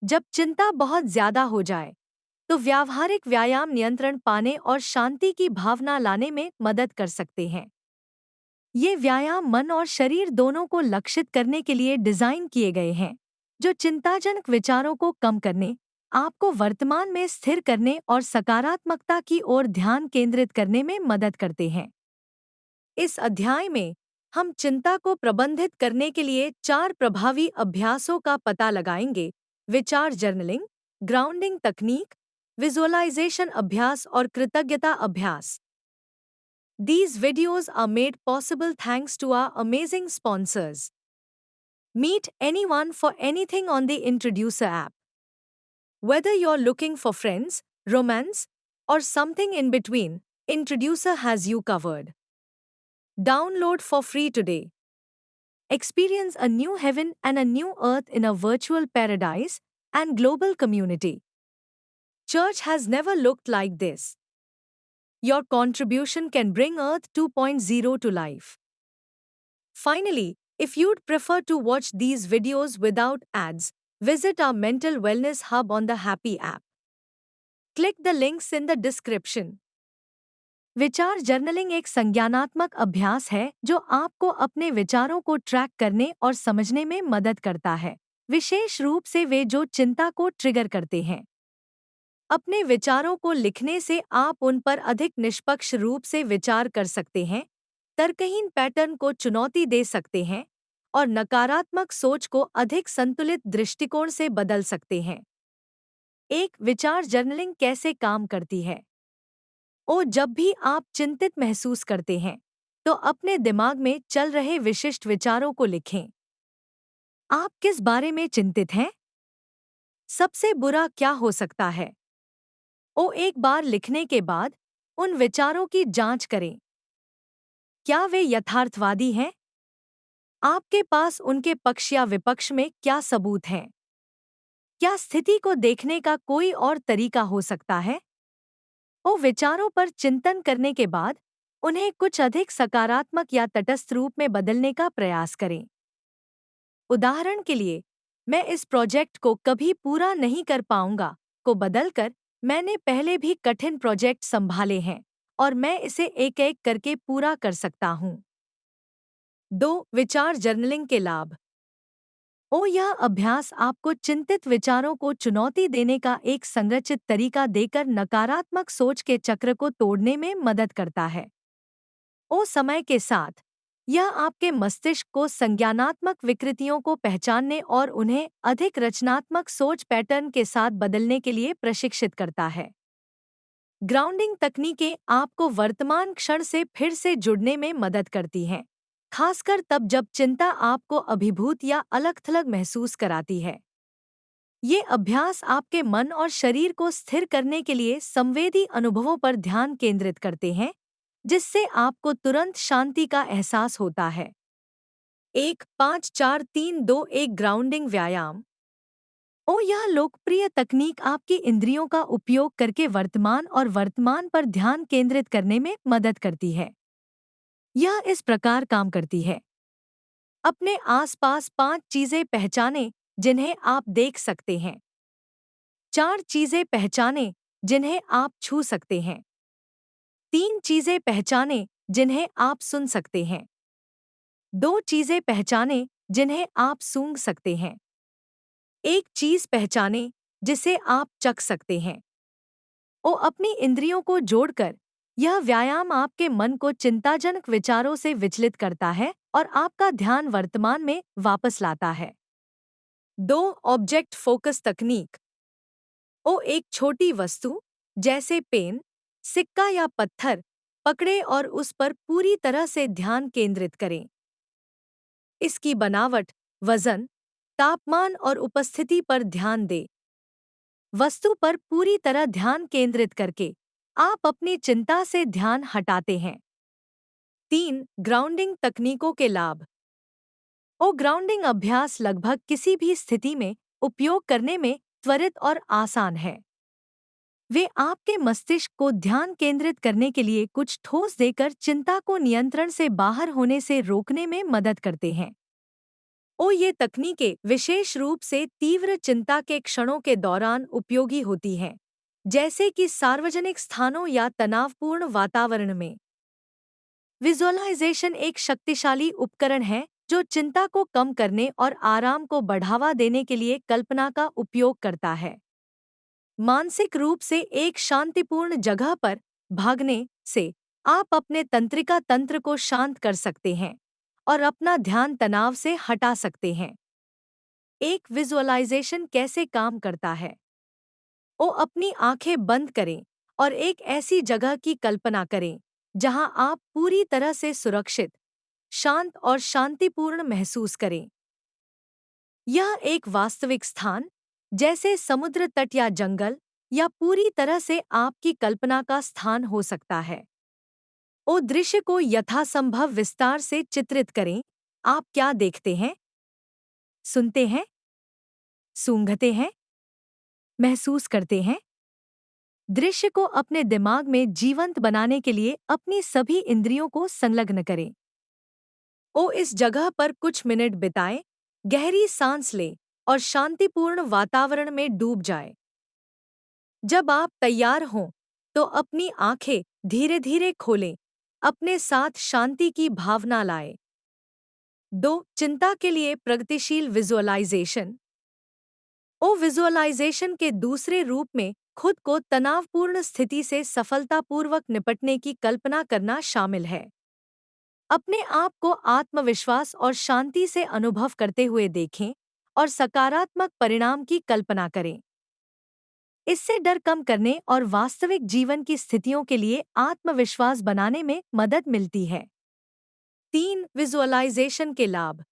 जब चिंता बहुत ज्यादा हो जाए तो व्यावहारिक व्यायाम नियंत्रण पाने और शांति की भावना लाने में मदद कर सकते हैं। ये व्यायाम मन और शरीर दोनों को लक्षित करने के लिए डिजाइन किए गए हैं, जो चिंताजनक विचारों को कम करने, आपको वर्तमान में स्थिर करने और सकारात्मकता की ओर ध्यान केंद्रित करने में मदद करते हैं। इस अध्याय में हम चिंता को प्रबंधित करने के लिए 4 प्रभावी अभ्यासों का पता लगाएंगे: विचार जर्नलिंग, ग्राउंडिंग तकनीक, विजुअलाइजेशन अभ्यास और कृतज्ञता अभ्यास। These videos are made possible thanks to our amazing sponsors. Meet anyone for anything on the Introducer app. Whether you're looking for friends, romance, or something in between, Introducer has you covered. Download for free today. Experience a new heaven and a new earth in a virtual paradise and global community. Church has never looked like this. Your contribution can bring Earth 2.0 to life. Finally, if you'd prefer to watch these videos without ads, visit our mental wellness hub on the Happy app. Click the links in the description. विचार journaling एक संज्ञानात्मक अभ्यास है जो आपको अपने विचारों को ट्रैक करने और समझने में मदद करता है, विशेष रूप से वे जो चिंता को ट्रिगर करते हैं। अपने विचारों को लिखने से आप उन पर अधिक निष्पक्ष रूप से विचार कर सकते हैं, तर्कहीन पैटर्न को चुनौती दे सकते हैं और नकारात्मक सोच को अधिक संतुलित दृष्टिकोण से बदल सकते हैं। एक विचार जर्नलिंग कैसे काम करती है? जब भी आप चिंतित महसूस करते हैं, तो अपने दिमाग में चल रहे विशिष्ट विचारों को लिखें। आप किस बारे में चिंतित हैं? सबसे बुरा क्या हो सकता है? एक बार लिखने के बाद उन विचारों की जांच करें। क्या वे यथार्थवादी हैं? आपके पास उनके पक्ष या विपक्ष में क्या सबूत हैं? क्या स्थिति को देखने का कोई और तरीका हो सकता है? विचारों पर चिंतन करने के बाद उन्हें कुछ अधिक सकारात्मक या तटस्थ रूप में बदलने का प्रयास करें। उदाहरण के लिए, मैं इस प्रोजेक्ट को कभी पूरा नहीं कर पाऊंगा को बदलकर मैंने पहले भी कठिन प्रोजेक्ट संभाले हैं और मैं इसे एक-एक करके पूरा कर सकता हूं। 2. विचार जर्नलिंग के लाभ। यह अभ्यास आपको चिंतित विचारों को चुनौती देने का एक संरचित तरीका देकर नकारात्मक सोच के चक्र को तोड़ने में मदद करता है। समय के साथ यह आपके मस्तिष्क को संज्ञानात्मक विकृतियों को पहचानने और उन्हें अधिक रचनात्मक सोच पैटर्न के साथ बदलने के लिए प्रशिक्षित करता है। ग्राउंडिंग तकनीकें आपको वर्तमान क्षण से फिर से जुड़ने में मदद करती हैं, खासकर तब जब चिंता आपको अभिभूत या अलग-थलग महसूस कराती है। ये अभ्यास आपके मन और शरीर को स्थिर करने के लिए संवेदी अनुभवों पर ध्यान केंद्रित करते हैं, जिससे आपको तुरंत शांति का एहसास होता है। 1-5-4-3-2-1 ग्राउंडिंग व्यायाम। यह लोकप्रिय तकनीक आपकी इंद्रियों का उपयोग करके वर्तमान और वर्तमान पर ध्यान केंद्रित करने में मदद करती है। यह इस प्रकार काम करती है। अपने आसपास 5 चीजें पहचानें जिन्हें आप देख सकते हैं। 4 चीजें पहचानें जिन्हें आप छू सकते हैं। 3 चीजें पहचानें जिन्हें आप सुन सकते हैं। 2 चीजें पहचानें जिन्हें आप सूंघ सकते हैं। 1 चीज पहचानें जिसे आप चख सकते हैं। अपनी इंद्रियों को जोड़कर यह व्यायाम आपके मन को चिंताजनक विचारों से विचलित करता है और आपका ध्यान वर्तमान में वापस लाता है। 2. ऑब्जेक्ट फोकस तकनीक। एक छोटी वस्तु जैसे पेन, सिक्का या पत्थर पकड़े और उस पर पूरी तरह से ध्यान केंद्रित करें। इसकी बनावट, वजन, तापमान और उपस्थिति पर ध्यान दें। वस्तु पर पूरी तरह ध्यान केंद्रित करके आप अपनी चिंता से ध्यान हटाते हैं। 3. ग्राउंडिंग तकनीकों के लाभ। ग्राउंडिंग अभ्यास लगभग किसी भी स्थिति में उपयोग करने में त्वरित और आसान है। वे आपके मस्तिष्क को ध्यान केंद्रित करने के लिए कुछ ठोस देकर चिंता को नियंत्रण से बाहर होने से रोकने में मदद करते हैं। ये तकनीकें विशेष रूप से तीव्र चिंता के क्षणों के दौरान उपयोगी होती हैं, जैसे कि सार्वजनिक स्थानों या तनावपूर्ण वातावरण में। विजुअलाइजेशन एक शक्तिशाली उपकरण है जो चिंता को कम करने और आराम को बढ़ावा देने के लिए कल्पना का उपयोग करता है। मानसिक रूप से एक शांतिपूर्ण जगह पर भागने से आप अपने तंत्रिका तंत्र को शांत कर सकते हैं और अपना ध्यान तनाव से हटा सकते हैं। एक विजुअलाइजेशन कैसे काम करता है? अपनी आंखें बंद करें और एक ऐसी जगह की कल्पना करें जहां आप पूरी तरह से सुरक्षित, शांत और शांतिपूर्ण महसूस करें। यह एक वास्तविक स्थान, जैसे समुद्र तट या जंगल, या पूरी तरह से आपकी कल्पना का स्थान हो सकता है। दृश्य को यथासंभव विस्तार से चित्रित करें। आप क्या देखते हैं, सुनते हैं, सूंघते हैं, महसूस करते हैं? दृश्य को अपने दिमाग में जीवंत बनाने के लिए अपनी सभी इंद्रियों को संलग्न करें। इस जगह पर कुछ मिनट बिताएं, गहरी सांस लें और शांतिपूर्ण वातावरण में डूब जाएं। जब आप तैयार हों, तो अपनी आंखें धीरे-धीरे खोलें, अपने साथ शांति की भावना लाएं। 2. चिंता के लिए प्रगतिशील विजुअलाइजेशन। विजुअलाइजेशन के दूसरे रूप में खुद को तनावपूर्ण स्थिति से सफलतापूर्वक निपटने की कल्पना करना शामिल है। अपने आप को आत्मविश्वास और शांति से अनुभव करते हुए देखें और सकारात्मक परिणाम की कल्पना करें। इससे डर कम करने और वास्तविक जीवन की स्थितियों के लिए आत्मविश्वास बनाने में मदद मिलती है। 3. विजुअलाइजेशन के लाभ।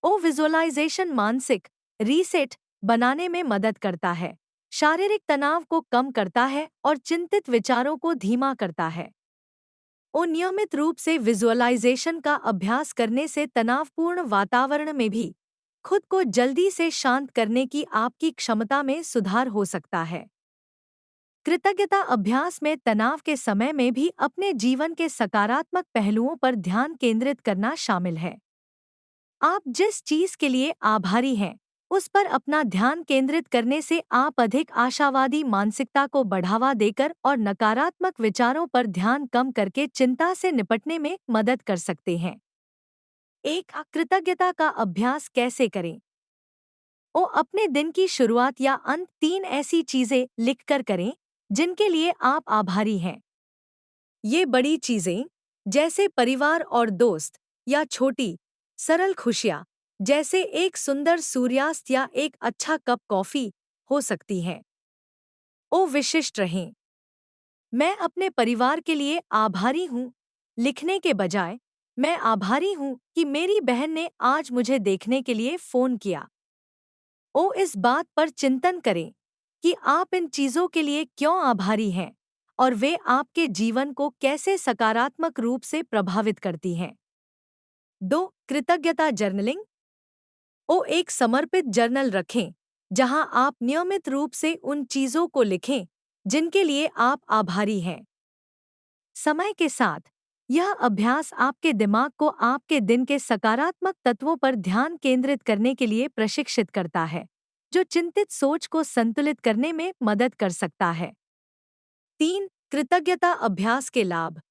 विजुअलाइजेशन मानसिक रीसेट बनाने में मदद करता है, शारीरिक तनाव को कम करता है और चिंतित विचारों को धीमा करता है। नियमित रूप से विजुअलाइजेशन का अभ्यास करने से तनावपूर्ण वातावरण में भी खुद को जल्दी से शांत करने की आपकी क्षमता में सुधार हो सकता है। कृतज्ञता अभ्यास में तनाव के समय में भी अपने जीवन के सकारात्मक पहलुओं पर ध्यान केंद्रित करना शामिल है। आप जिस चीज के लिए आभारी हैं, उस पर अपना ध्यान केंद्रित करने से आप अधिक आशावादी मानसिकता को बढ़ावा देकर और नकारात्मक विचारों पर ध्यान कम करके चिंता से निपटने में मदद कर सकते हैं। एक कृतज्ञता का अभ्यास कैसे करें? अपने दिन की शुरुआत या अंत 3 ऐसी चीजें लिखकर करें जिनके लिए आप आभारी हैं। ये बड़ी चीजें, जैसे परिवार और दोस्त, या छोटी सरल खुशियाँ, जैसे एक सुंदर सूर्यास्त या एक अच्छा कप कॉफी, हो सकती हैं। विशिष्ट रहें। मैं अपने परिवार के लिए आभारी हूँ लिखने के बजाय, मैं आभारी हूँ कि मेरी बहन ने आज मुझे देखने के लिए फोन किया। इस बात पर चिंतन करें कि आप इन चीजों के लिए क्यों आभारी हैं और वे आपके जीवन को कैसे सकारात्मक रूप से प्रभावित करती हैं। 2. कृतज्ञता जर्नलिंग। एक समर्पित जर्नल रखें जहां आप नियमित रूप से उन चीजों को लिखें जिनके लिए आप आभारी हैं। समय के साथ यह अभ्यास आपके दिमाग को आपके दिन के सकारात्मक तत्वों पर ध्यान केंद्रित करने के लिए प्रशिक्षित करता है, जो चिंतित सोच को संतुलित करने में मदद कर सकता है। 3. कृतज्ञता अभ्यास के लाभ।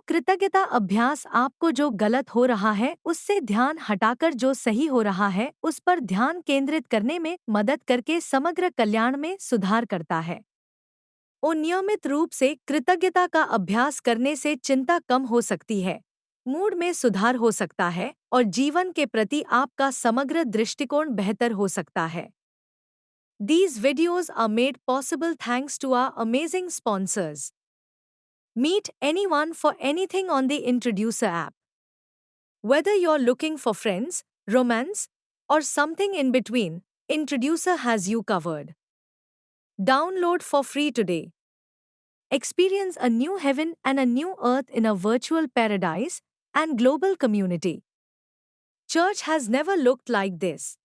कृतज्ञता अभ्यास आपको जो गलत हो रहा है उससे ध्यान हटाकर जो सही हो रहा है उस पर ध्यान केंद्रित करने में मदद करके समग्र कल्याण में सुधार करता है। नियमित रूप से कृतज्ञता का अभ्यास करने से चिंता कम हो सकती है, मूड में सुधार हो सकता है और जीवन के प्रति आपका समग्र दृष्टिकोण बेहतर हो सकता है। These videos are made possible thanks to our amazing sponsors. Meet anyone for anything on the Introducer app. Whether you're looking for friends, romance, or something in between, Introducer has you covered. Download for free today. Experience a new heaven and a new earth in a virtual paradise and global community. Church has never looked like this.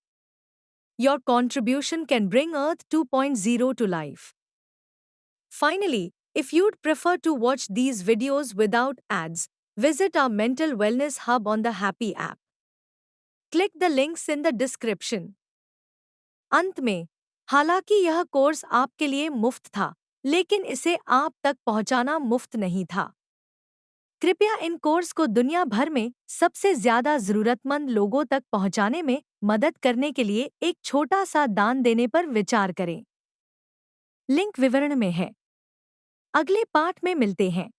Your contribution can bring Earth 2.0 to life. Finally, if you'd prefer to watch these videos without ads, visit our mental wellness hub on the Happy app. Click the links in the description. अंत में, हालांकि यह course आपके लिए मुफ्त था, लेकिन इसे आप तक पहुंचाना मुफ्त नहीं था। कृपया इन कोर्स को दुनिया भर में सबसे ज्यादा जरूरतमंद लोगों तक पहुंचाने में मदद करने के लिए एक छोटा सा दान देने पर विचार करें। लिंक विवरण में है। अगले पाठ में मिलते हैं।